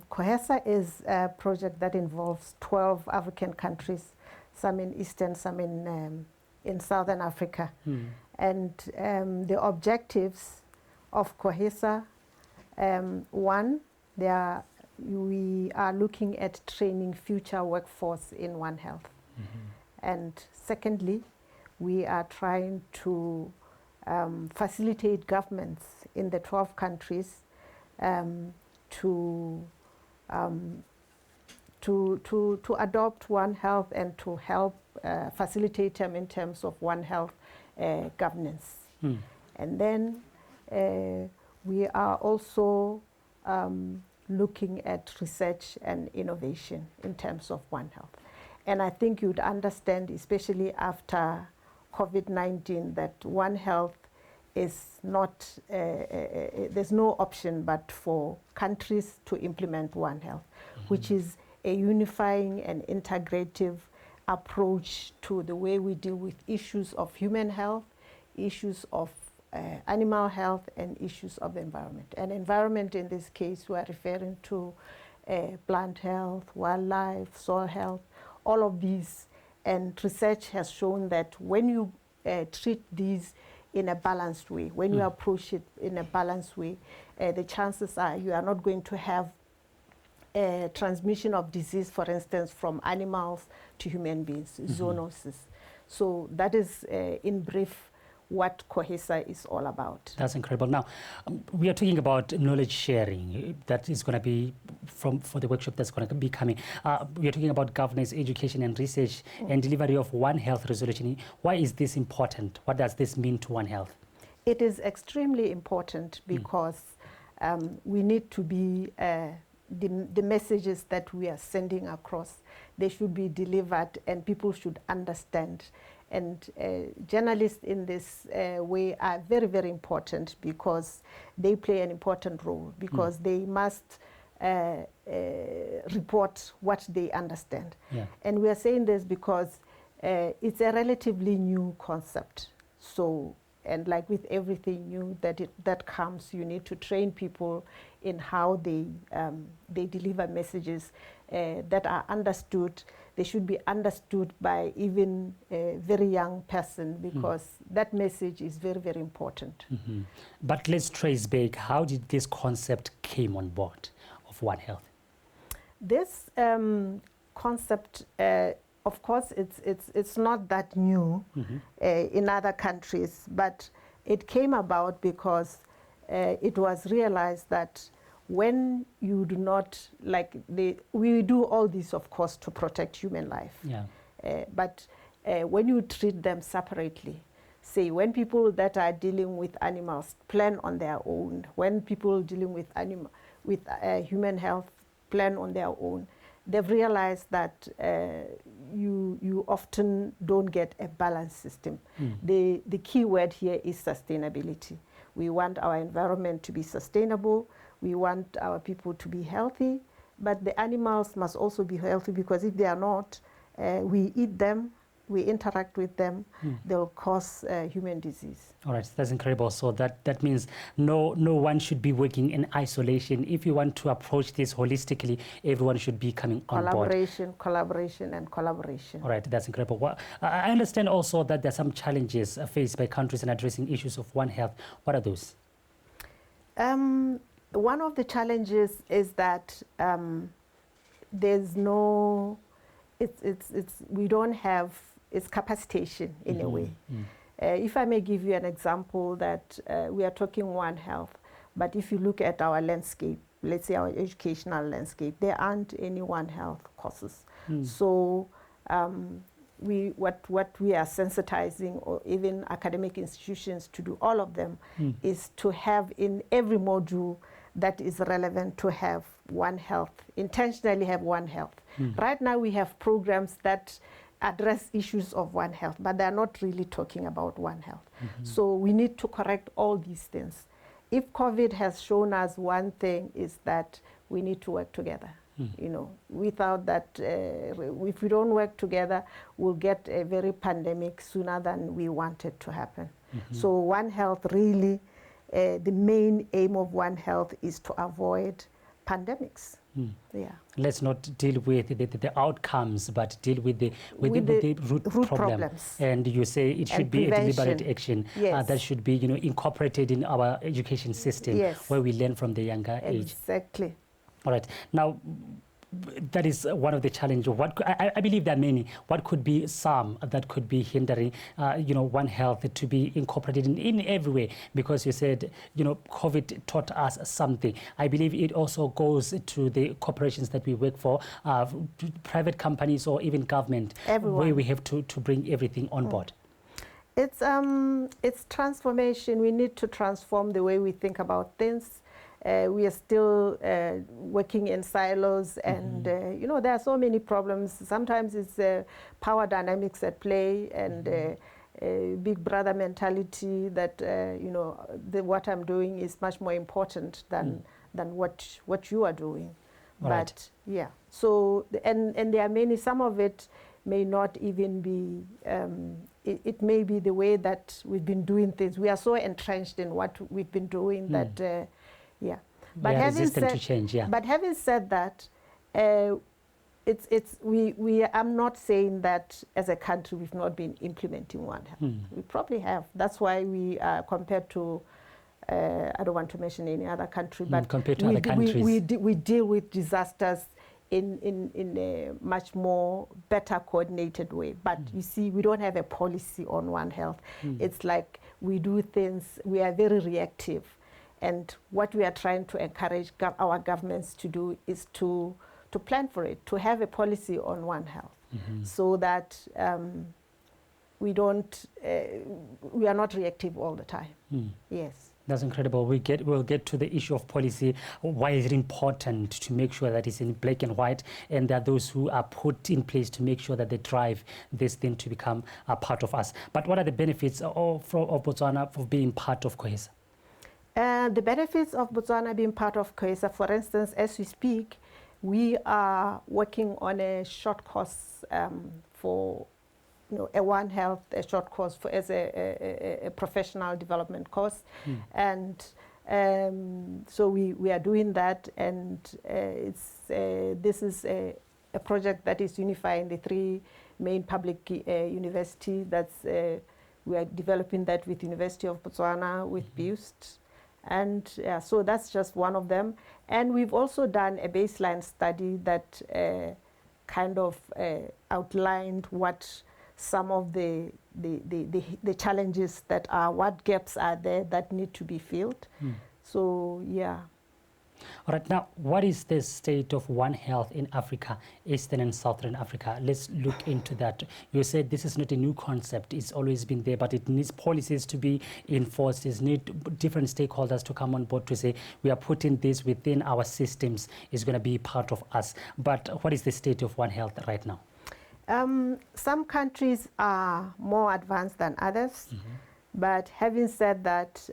COHESA is a project that involves 12 African countries, some in Eastern, some in Southern Africa. And the objectives of COHESA, one, we are looking at training future workforce in One Health. And secondly, we are trying to facilitate governments in the 12 countries to adopt One Health and to help facilitate them in terms of One Health governance. And then we are also looking at research and innovation in terms of One Health. And I think you'd understand, especially after COVID-19, that One Health is not, there's no option but for countries to implement One Health, which is a unifying and integrative approach to the way we deal with issues of human health, issues of animal health, and issues of environment. And environment in this case, we are referring to plant health, wildlife, soil health, all of these. And research has shown that when you treat these in a balanced way, when you approach it in a balanced way, the chances are you are not going to have transmission of disease, for instance, from animals to human beings, zoonosis. So that is, in brief, what COHESA is all about. That's incredible. Now, we are talking about knowledge sharing that is going to be for the workshop that's going to be coming. We are talking about governance, education, and research and delivery of One Health resolution. Why is this important? What does this mean to One Health? It is extremely important because we need to be, the messages that we are sending across, they should be delivered and people should understand. And journalists in this way are very, very important because they play an important role, because they must report what they understand. And we are saying this because it's a relatively new concept. So, and like with everything new that comes, you need to train people in how they deliver messages that are understood. They should be understood by even a very young person because that message is very, very important. But let's trace back, how did this concept came on board of One Health? This concept, of course, it's not that new in other countries, but it came about because it was realized that when you do not, we do all this, of course, to protect human life. But when you treat them separately, say when people that are dealing with animals plan on their own, when people dealing with human health plan on their own, they've realized that you often don't get a balanced system. The key word here is sustainability. We want our environment to be sustainable. We want our people to be healthy, but the animals must also be healthy, because if they are not, we eat them, we interact with them, they'll cause human disease. All right, that's incredible. So that means no one should be working in isolation. If you want to approach this holistically, everyone should be coming on board. Collaboration, and collaboration. All right, that's incredible. Well, I understand also that there are some challenges faced by countries in addressing issues of One Health. What are those? One of the challenges is that there's no, we don't have, it's capacitation in a way. If I may give you an example, that we are talking One Health, but if you look at our landscape, let's say our educational landscape, there aren't any One Health courses. So what we are sensitizing, or even academic institutions to do, all of them, is to have in every module that is relevant to have One Health, intentionally have One Health. Right now we have programs that address issues of One Health, but they're not really talking about One Health. So we need to correct all these things. If COVID has shown us one thing, is that we need to work together. You know, without that, if we don't work together, we'll get a very pandemic sooner than we want it to happen. So One Health really, the main aim of One Health is to avoid pandemics. Yeah. Let's not deal with the outcomes, but deal with the root problem. Problems. And you say it should be a deliberate action that should be, incorporated in our education system, where we learn from the younger age. Exactly. All right. Now, that is one of the challenges. I believe there are many. What could be some that could be hindering, One Health to be incorporated in every way? Because you said, COVID taught us something. I believe it also goes to the corporations that we work for, private companies or even government, where we have to bring everything on board. It's transformation. We need to transform the way we think about things. We are still working in silos, and there are so many problems. Sometimes it's power dynamics at play, and big brother mentality that what I'm doing is much more important than what you are doing. Right. But yeah, so and there are many. Some of it may not even be. It may be the way that we've been doing things. We are so entrenched in what we've been doing that. Yeah, but having said, to change, but having said that, I'm not saying that as a country we've not been implementing One Health. We probably have. That's why we are compared to. I don't want to mention any other country, but compared to other countries, we deal with disasters in a much more better coordinated way. But you see, we don't have a policy on One Health. It's like we do things. We are very reactive. And what we are trying to encourage our governments to do is to plan for it, to have a policy on One Health, so that we are not reactive all the time. Yes. That's incredible. We'll get to the issue of policy. Why is it important to make sure that it's in black and white, and there are those who are put in place to make sure that they drive this thing to become a part of us. But what are the benefits of Botswana for being part of COHESA? The benefits of Botswana being part of COHESA, for instance, as we speak, we are working on a short course for a One Health, a short course as a professional development course. And so we are doing that, and this is a project that is unifying the three main public universities. We are developing that with University of Botswana, with BUST. And so that's just one of them. And we've also done a baseline study that kind of outlined what some of the challenges that are, what gaps are there that need to be filled. So, yeah. All right, now, what is the state of One Health in Africa, Eastern and Southern Africa? Let's look into that. You said this is not a new concept. It's always been there, but it needs policies to be enforced. It needs different stakeholders to come on board to say, we are putting this within our systems. It's going to be part of us. But what is the state of One Health right now? Some countries are more advanced than others. But having said that,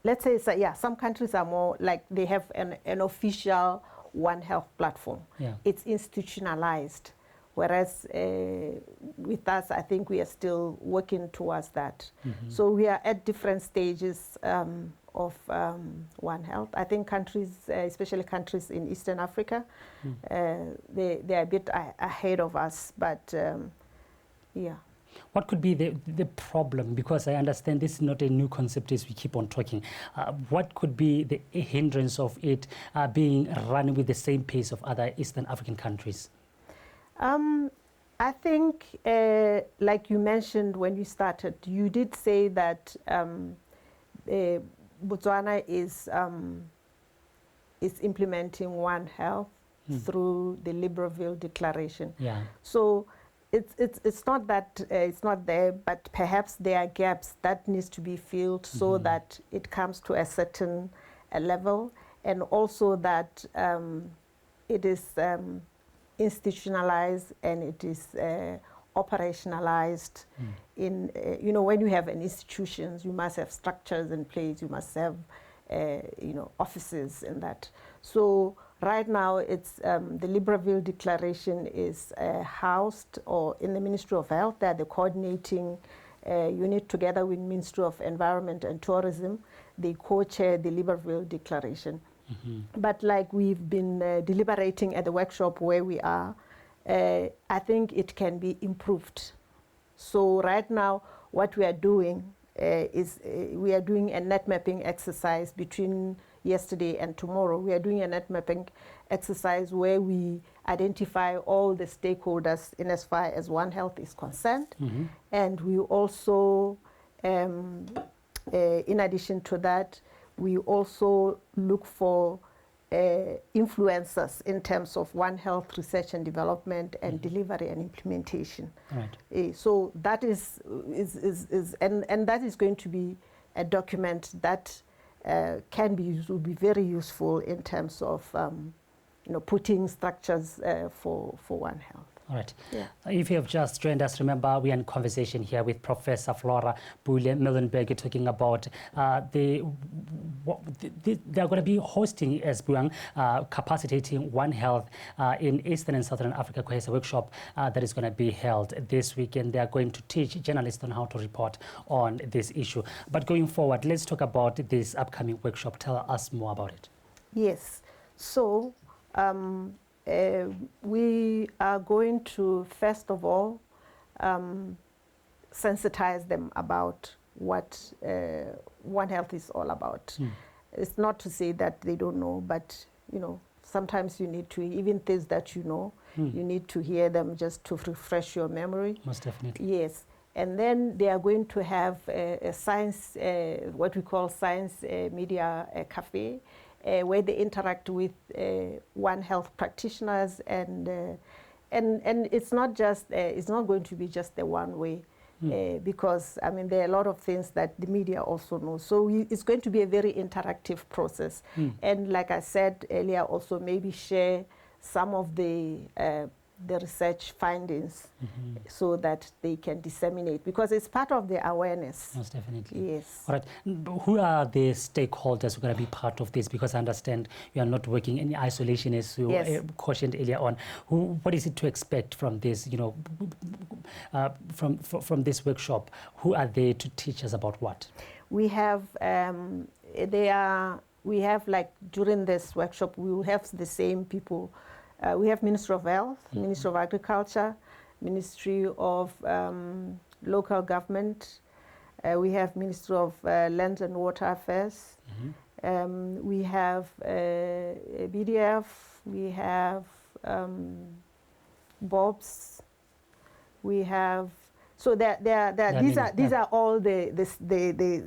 let's say, some countries are more like they have an official One Health platform. It's institutionalized, whereas with us, I think we are still working towards that. So we are at different stages of One Health. I think countries, especially countries in Eastern Africa, they are a bit ahead of us, but yeah. What could be the problem? Because I understand this is not a new concept as we keep on talking. What could be the hindrance of it being run with the same pace of other Eastern African countries? I think, like you mentioned when you started, you did say that Botswana is implementing One Health through the Libreville Declaration. So it's not that it's not there, but perhaps there are gaps that needs to be filled so that it comes to a certain level, and also that it is institutionalized and it is operationalized. In when you have an institutions, you must have structures in place, you must have offices and that. So right now, it's the Libreville Declaration is housed or in the Ministry of Health. They're the coordinating unit together with Ministry of Environment and Tourism. They co-chair the Libreville Declaration. But like we've been deliberating at the workshop where we are, I think it can be improved. So right now, what we are doing is we are doing a net mapping exercise between yesterday and tomorrow. We are doing a net mapping exercise where we identify all the stakeholders in as far as One Health is concerned. And we also, in addition to that, we also look for influencers in terms of One Health research and development and delivery and implementation. Right. So that is and that is going to be a document that will be very useful in terms of putting structures for One Health. All right. Yeah. If you have just joined us, remember we are in conversation here with Professor Florah Meulenberg talking about they are going to be hosting as BUAN Capacitating One Health in Eastern and Southern Africa COHESA workshop that is going to be held this weekend. They are going to teach journalists on how to report on this issue. But going forward, let's talk about this upcoming workshop. Tell us more about it. Yes. So we are going to, first of all, sensitize them about what One Health is all about. It's not to say that they don't know, but sometimes you need to, even things that you need to hear them just to refresh your memory. Most definitely. Yes. And then they are going to have a science, what we call science media cafe, where they interact with One Health practitioners, and it's not going to be just the one way, because there are a lot of things that the media also know. So it's going to be a very interactive process, and like I said earlier, also maybe share some of the research findings so that they can disseminate, because it's part of the awareness. Most definitely. Yes. All right. Who are the stakeholders who are going to be part of this? Because I understand you are not working in isolation, as you cautioned earlier on. What is it to expect from this, from this workshop? Who are they to teach us about what? We have, like during this workshop, we will have the same people. We have Ministry of Health, Ministry of Agriculture, Ministry of Local Government. We have Ministry of Land and Water Affairs. We have BDF. We have BOBS. We have, so these are all the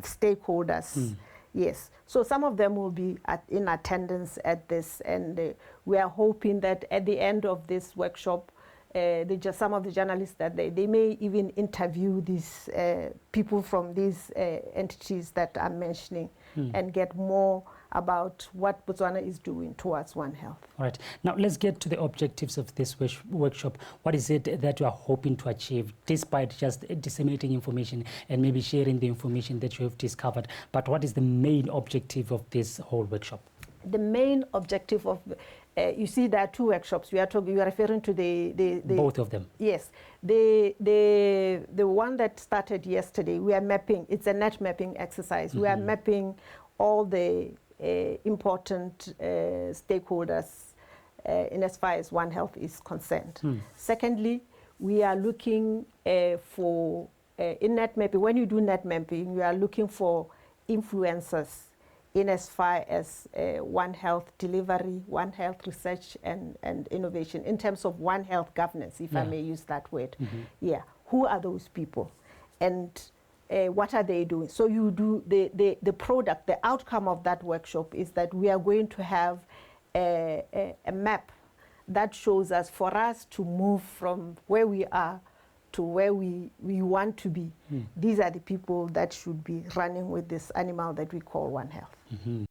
stakeholders. Yes. So some of them will be in attendance at this, and we are hoping that at the end of this workshop, some of the journalists that they may even interview these people from these entities that I'm mentioning, and get more about what Botswana is doing towards One Health. All right. Now let's get to the objectives of this workshop. What is it that you are hoping to achieve, despite just disseminating information and maybe sharing the information that you have discovered? But what is the main objective of this whole workshop? The main objective of, you see, there are two workshops. You are referring to the both of them. Yes, the one that started yesterday. We are mapping. It's a net mapping exercise. We are mapping all the important stakeholders in as far as One Health is concerned. Secondly, we are looking for in net mapping. When you do net mapping, you are looking for influencers in as far as One Health delivery, One Health research and innovation, in terms of One Health governance, if I may use that word. Yeah, who are those people, and what are they doing? So you do the product, the outcome of that workshop is that we are going to have a map that shows us, for us to move from where we are to where we want to be. These are the people that should be running with this animal that we call One Health.